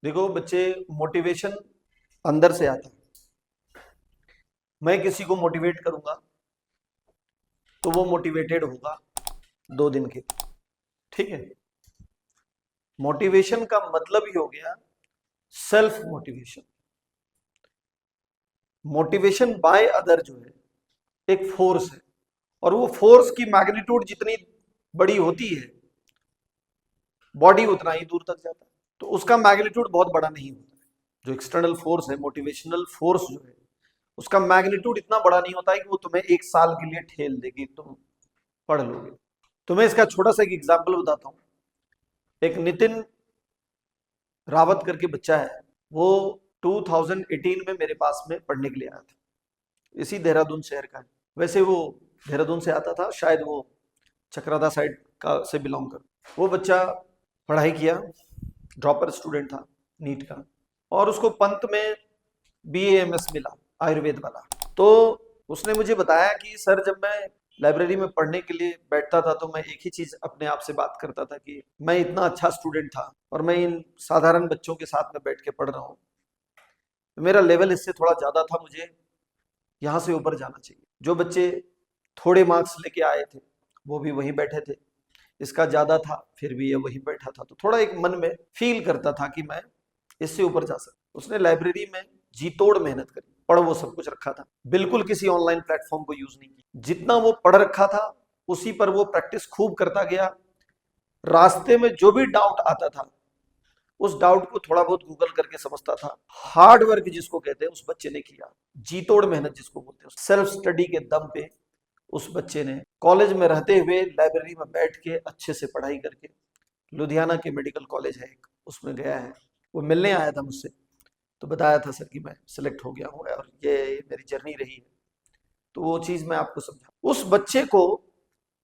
देखो बच्चे, मोटिवेशन अंदर से आता है। मैं किसी को मोटिवेट करूंगा तो वो मोटिवेटेड होगा 2 दिन के लिए, ठीक है। मोटिवेशन का मतलब ही हो गया self motivation. Motivation by other जो है एक फोर्स है, और वो फोर्स की मैग्नीट्यूड जितनी बड़ी होती है, बॉडी उतना ही दूर तक जाता है। तो उसका मैग्नीट्यूड बहुत बड़ा नहीं होता है। जो एक्सटर्नल फोर्स है, मोटिवेशनल फोर्स जो है, उसका मैग्नीट्यूड इतना बड़ा नहीं होता है कि वो तुम्हें 1 साल के लिए ठेल देगी, तुम पढ़ लोगे। तुम्हें इसका छोटा सा एक एग्जाम्पल बताता हूँ। एक नितिन रावत करके बच्चा है, वो 2018 में मेरे पास में पढ़ने के लिए आया था। इसी देहरादून शहर का है। वैसे वो देहरादून से आता था, शायद वो चक्रादा साइड का से बिलोंग कर। वो बच्चा पढ़ाई किया, ड्रॉपर स्टूडेंट था नीट का, और उसको पंत में BAMS मिला, आयुर्वेद वाला। तो उसने मुझे बताया कि सर, जब मैं लाइब्रेरी में पढ़ने के लिए बैठता था तो मैं एक ही चीज अपने आप से बात करता था कि मैं इतना अच्छा स्टूडेंट था और मैं इन साधारण बच्चों के साथ में बैठ के पढ़ रहा हूँ। मेरा लेवल इससे थोड़ा ज्यादा था, मुझे यहाँ से ऊपर जाना चाहिए। जो बच्चे थोड़े मार्क्स लेके आए थे वो भी वहीं बैठे थे, इसका ज्यादा था फिर भी ये वहीं बैठा था। तो थोड़ा एक मन में फील करता था कि मैं इससे ऊपर जा सकता। उसने लाइब्रेरी में जी तोड़ मेहनत करी, पढ़ वो सब कुछ रखा था, बिल्कुल किसी ऑनलाइन प्लेटफॉर्म को यूज नहीं किया। जितना वो पढ़ रखा था उसी पर वो प्रैक्टिस खूब करता गया। रास्ते में जो भी डाउट आता था उस डाउट को थोड़ा बहुत गूगल करके समझता था। हार्ड वर्क जिसको कहते हैं उस बच्चे ने किया, जी तोड़ मेहनत जिसको बोलते हैं, सेल्फ स्टडी के दम पे उस बच्चे ने कॉलेज में रहते हुए लाइब्रेरी में बैठ के अच्छे से पढ़ाई करके, लुधियाना के मेडिकल कॉलेज है एक, उसमें गया है। वो मिलने आया था मुझसे, तो बताया था सर कि मैं सिलेक्ट हो गया हूँ और ये मेरी जर्नी रही है। तो वो चीज मैं आपको समझा। उस बच्चे को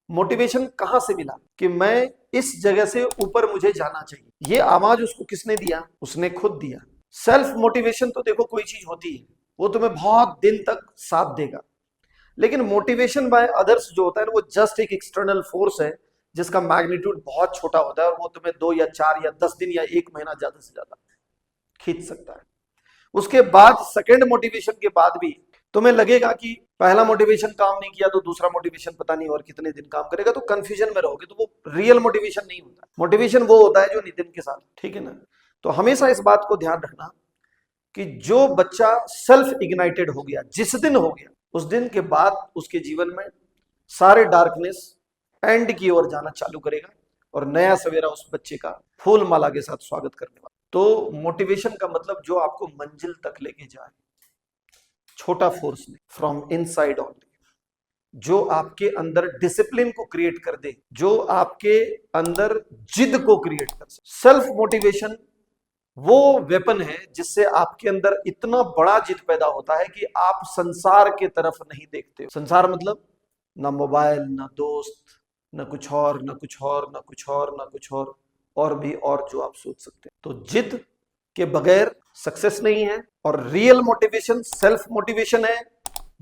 मोटिवेशन कहाँ से मिला कि मैं इस जगह से ऊपर मुझे जाना चाहिए? ये आवाज उसको किसने दिया? उसने खुद दिया। सेल्फ मोटिवेशन तो देखो कोई चीज होती है, वो तुम्हें बहुत दिन तक साथ देगा, लेकिन मोटिवेशन बाय अदर्स जो होता है ना, वो जस्ट एक एक्सटर्नल फोर्स है जिसका मैग्नीट्यूड बहुत छोटा होता है, और वो तुम्हें 2 या 4 या 10 दिन या 1 महीना ज्यादा से ज्यादा खींच सकता है। उसके बाद सेकेंड मोटिवेशन के बाद भी तुम्हें लगेगा कि पहला मोटिवेशन काम नहीं किया तो दूसरा मोटिवेशन पता नहीं और कितने दिन काम करेगा, तो कंफ्यूजन में रहोगे। तो वो रियल मोटिवेशन नहीं होता। मोटिवेशन वो होता है जो नितिन के साथ, ठीक है ना। तो हमेशा इस बात को ध्यान रखना कि जो बच्चा सेल्फ इग्नाइटेड हो गया, जिस दिन हो गया, उस दिन के बाद उसके जीवन में सारे डार्कनेस एंड की ओर जाना चालू करेगा, और नया सवेरा उस बच्चे का फूल माला के साथ स्वागत करने वाला। तो मोटिवेशन का मतलब जो आपको मंजिल तक लेके जाए, छोटा फोर्स नहीं, फ्रॉम इनसाइड ऑनली, जो आपके अंदर डिसिप्लिन को क्रिएट कर दे, जो आपके अंदर जिद को क्रिएट कर सके। सेल्फ मोटिवेशन वो वेपन है जिससे आपके अंदर इतना बड़ा जिद पैदा होता है कि आप संसार के तरफ नहीं देखते। संसार मतलब ना मोबाइल, ना दोस्त, ना कुछ और, ना कुछ और, ना कुछ और, ना कुछ और भी और जो आप सोच सकते हैं। तो जिद के बगैर सक्सेस नहीं है, और रियल मोटिवेशन सेल्फ मोटिवेशन है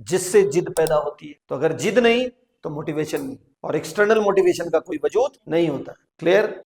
जिससे जिद पैदा होती है। तो अगर जिद नहीं तो मोटिवेशन नहीं, और एक्सटर्नल मोटिवेशन का कोई वजूद नहीं होता। क्लियर?